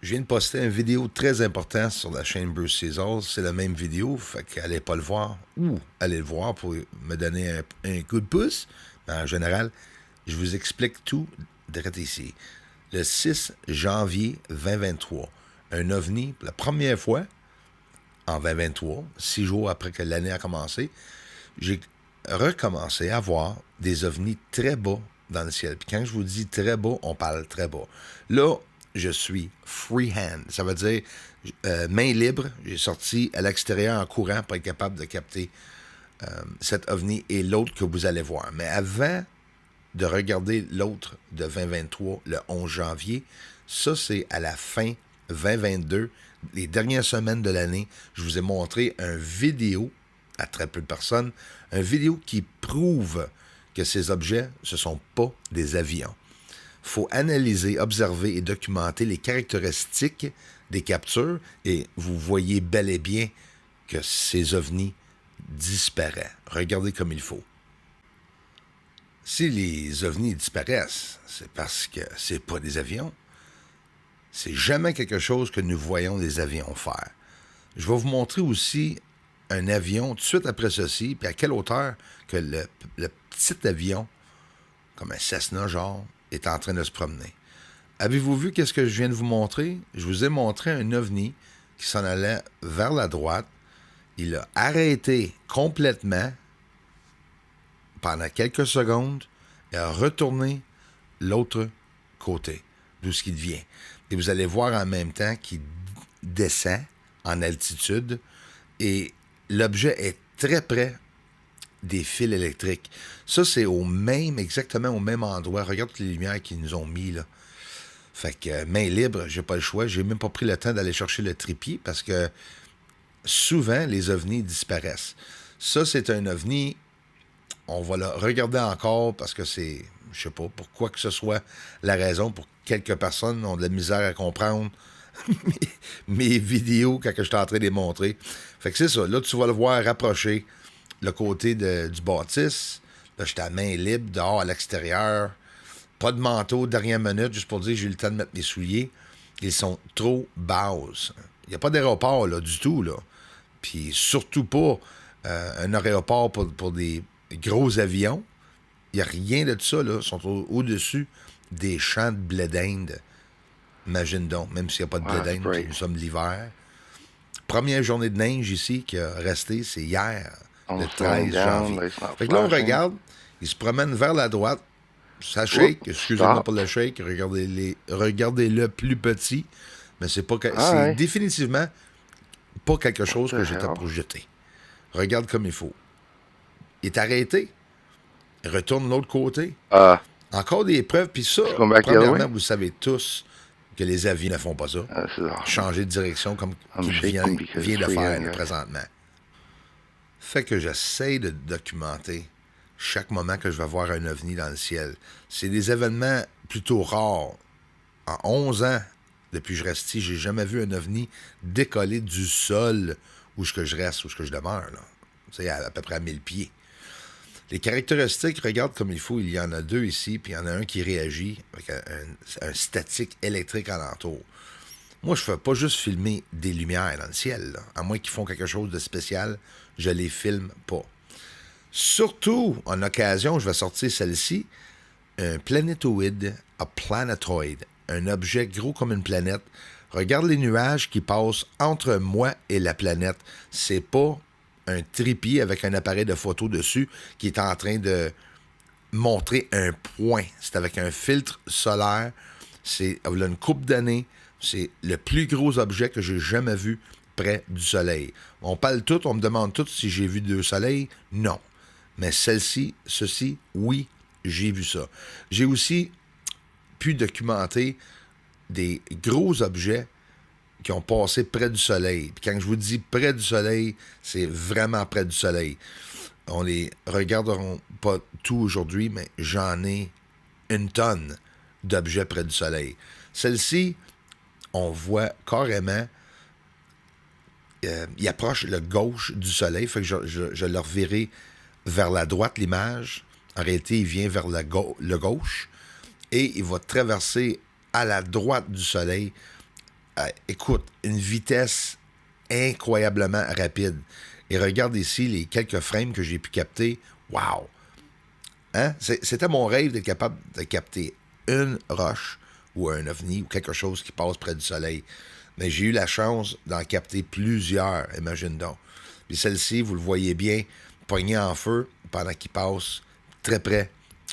Je viens de poster une vidéo très importante sur la chaîne Bruce Caesar. C'est la même vidéo, fait qu'allez pas le voir ou allez le voir pour me donner un coup de pouce. Mais en général, je vous explique tout direct ici. Le 6 janvier 2023, un ovni, pour la première fois en 2023, 6 jours après que l'année a commencé, j'ai recommencé à voir des ovnis très bas dans le ciel. Puis quand je vous dis très bas, on parle très bas. Là, je suis freehand. Ça veut dire main libre. J'ai sorti à l'extérieur en courant pour être capable de capter cet ovni et l'autre que vous allez voir. Mais avant de regarder l'autre de 2023, le 11 janvier, ça, c'est à la fin 2022, les dernières semaines de l'année. Je vous ai montré une vidéo à très peu de personnes, une vidéo qui prouve que ces objets, ce ne sont pas des avions. Il faut analyser, observer et documenter les caractéristiques des captures et vous voyez bel et bien que ces ovnis disparaissent. Regardez comme il faut. Si les ovnis disparaissent, c'est parce que c'est pas des avions. C'est jamais quelque chose que nous voyons les avions faire. Je vais vous montrer aussi un avion tout de suite après ceci, puis à quelle hauteur que le petit avion, comme un Cessna genre, est en train de se promener. Avez-vous vu qu'est-ce que je viens de vous montrer? Je vous ai montré un ovni qui s'en allait vers la droite. Il a arrêté complètement pendant quelques secondes et a retourné l'autre côté, d'où ce qu'il vient. Et vous allez voir en même temps qu'il descend en altitude et l'objet est très près des fils électriques. Ça, c'est exactement au même endroit. Regarde toutes les lumières qu'ils nous ont mis, là. Fait que, main libre, j'ai pas le choix. J'ai même pas pris le temps d'aller chercher le trépied parce que souvent, les ovnis disparaissent. Ça, c'est un ovni. On va le regarder encore parce que c'est, je sais pas, pour quoi que ce soit la raison, pour quelques personnes ont de la misère à comprendre mes vidéos quand je suis en train de les montrer. Fait que c'est ça. Là, tu vas le voir rapprocher le côté du bâtisse. Là, j'étais à main libre, dehors, à l'extérieur. Pas de manteau, dernière minute, juste pour dire que j'ai eu le temps de mettre mes souliers. Ils sont trop basses. Il n'y a pas d'aéroport, là, du tout, là. Puis surtout pas un aéroport pour des gros avions. Il n'y a rien de ça, là. Ils sont au-dessus des champs de blé d'Inde. Imagine donc, même s'il n'y a pas de blé d'Inde, puis nous sommes l'hiver. Première journée de neige ici qui a resté, c'est hier, le 13 janvier. Fait que là, on regarde, il se promène vers la droite. Ça shake, excusez-moi pour le shake, regardez-le plus petit, mais c'est définitivement pas quelque chose que j'étais pour jeter. Regarde comme il faut. Il est arrêté. Il retourne de l'autre côté. Encore des preuves, puis ça, premièrement, vous savez tous que les avions ne font pas ça. Changer de direction comme il vient de faire là, présentement. Fait que j'essaie de documenter chaque moment que je vais voir un ovni dans le ciel. C'est des événements plutôt rares. En 11 ans, depuis que je reste ici, j'ai jamais vu un ovni décoller du sol où je reste, où je demeure. Là. C'est à peu près à 1000 pieds. Les caractéristiques, regarde comme il faut, il y en a deux ici, puis il y en a un qui réagit avec un statique électrique alentour. Moi, je ne fais pas juste filmer des lumières dans le ciel. Là. À moins qu'ils font quelque chose de spécial, je les filme pas. Surtout, en occasion, je vais sortir celle-ci, un planétoïde, un planetoid, un objet gros comme une planète. Regarde les nuages qui passent entre moi et la planète. C'est pas un trépied avec un appareil de photo dessus qui est en train de montrer un point. C'est avec un filtre solaire. C'est il y a une couple d'années. C'est le plus gros objet que j'ai jamais vu près du soleil. On parle tout, on me demande tout si j'ai vu 2 soleils. Non. Mais ceci, oui, j'ai vu ça. J'ai aussi pu documenter des gros objets qui ont passé près du soleil. Puis quand je vous dis près du soleil, c'est vraiment près du soleil. On les regarderont pas tout aujourd'hui, mais j'en ai une tonne d'objets près du soleil. Celle-ci, on voit carrément, il approche le gauche du soleil, fait que je le reverrai vers la droite, l'image. En réalité, il vient vers le gauche et il va traverser à la droite du soleil écoute, une vitesse incroyablement rapide. Et regarde ici les quelques frames que j'ai pu capter. Wow! Hein? C'était mon rêve d'être capable de capter une roche ou un ovni ou quelque chose qui passe près du soleil. Mais j'ai eu la chance d'en capter plusieurs, imagine donc. Puis celle-ci, vous le voyez bien, pognée en feu pendant qu'il passe très près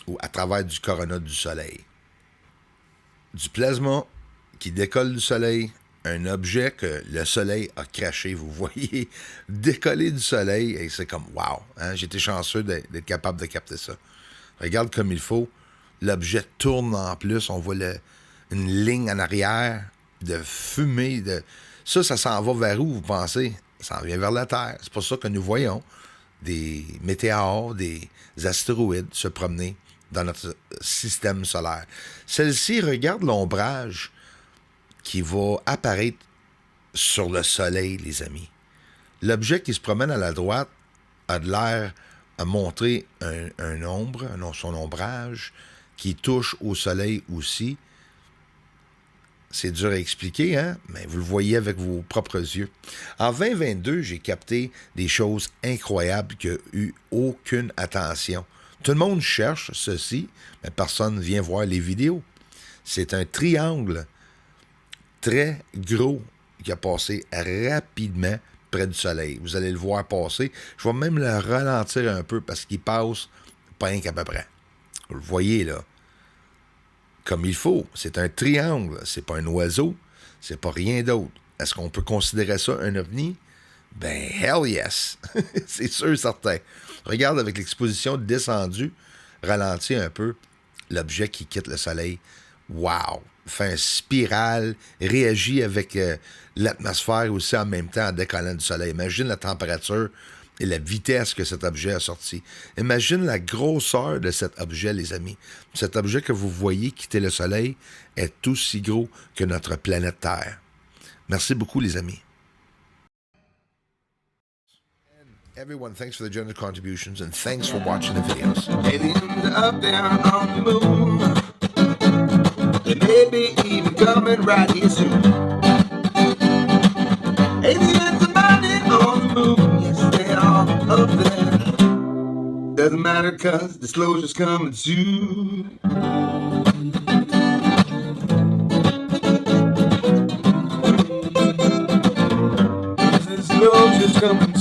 ou à travers du corona du soleil. Du plasma qui décolle du soleil, un objet que le soleil a craché, vous voyez, décoller du soleil, et c'est comme wow, hein? J'ai été chanceux d'être capable de capter ça. Regarde comme il faut, l'objet tourne en plus, on voit une ligne en arrière de fumée, ça s'en va vers où, vous pensez? Ça s'en vient vers la Terre. C'est pour ça que nous voyons des météores, des astéroïdes se promener dans notre système solaire. Celle-ci regarde l'ombrage qui va apparaître sur le soleil, les amis. L'objet qui se promène à la droite a de l'air à montrer un ombre, son ombrage, qui touche au soleil aussi. C'est dur à expliquer, hein? Mais vous le voyez avec vos propres yeux. En 2022, j'ai capté des choses incroyables qui n'ont eu aucune attention. Tout le monde cherche ceci, mais personne ne vient voir les vidéos. C'est un triangle très gros qui a passé rapidement près du soleil. Vous allez le voir passer. Je vais même le ralentir un peu parce qu'il passe pas rien qu'à peu près. Vous le voyez là. Comme il faut. C'est un triangle. C'est pas un oiseau. C'est pas rien d'autre. Est-ce qu'on peut considérer ça un ovni? Ben, hell yes! C'est sûr, certain. Regarde avec l'exposition descendue, ralentit un peu l'objet qui quitte le soleil. Wow! Fait un spirale, réagit avec l'atmosphère aussi en même temps en décollant du soleil. Imagine la température et la vitesse que cet objet a sorti. Imagine la grosseur de cet objet, les amis. Cet objet que vous voyez quitter le soleil est aussi gros que notre planète Terre. Merci beaucoup, les amis. Everyone, thanks for the generous contributions and thanks for watching the videos. Aliens are up there on the moon. They may be even coming right here soon. Aliens are landing on the moon. Yes, they are up there. Doesn't matter 'cause disclosure's coming soon. Disclosure's coming